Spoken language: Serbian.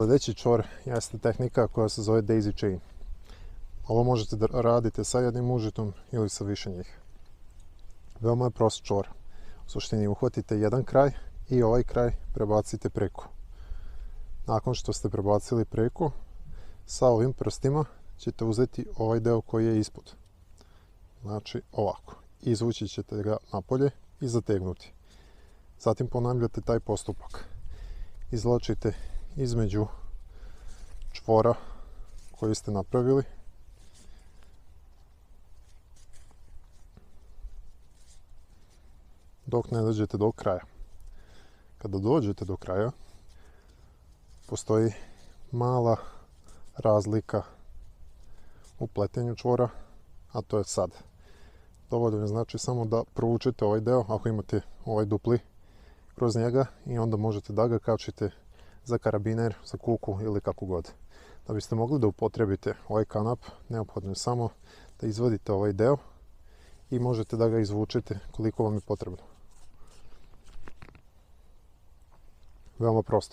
Sljedeći čvor jeste tehnika koja se zove daisy chain. Ovo možete da radite sa jednim užitom ili sa više njih. Veoma je prost čvor. U suštini uhvatite jedan kraj i ovaj kraj prebacite preko. Nakon što ste prebacili preko, sa ovim prstima ćete uzeti ovaj deo koji je ispod. Znači ovako. Izvući ćete ga napolje i zategnuti. Zatim ponavljate taj postupak. Izvlačite između čvora koji ste napravili. Dok ne dođete do kraja. Kada dođete do kraja, postoji mala razlika u pletenju čvora, a to je sad. Dovoljno je znači samo da provučete ovaj deo, ako imate ovaj dupli, kroz njega i onda možete da ga kačite za karabiner, za kuku ili kako god. Da biste mogli da upotrebite ovaj kanap, neophodno je samo da izvadite ovaj deo i možete da ga izvučete koliko vam je potrebno. Veoma prosto.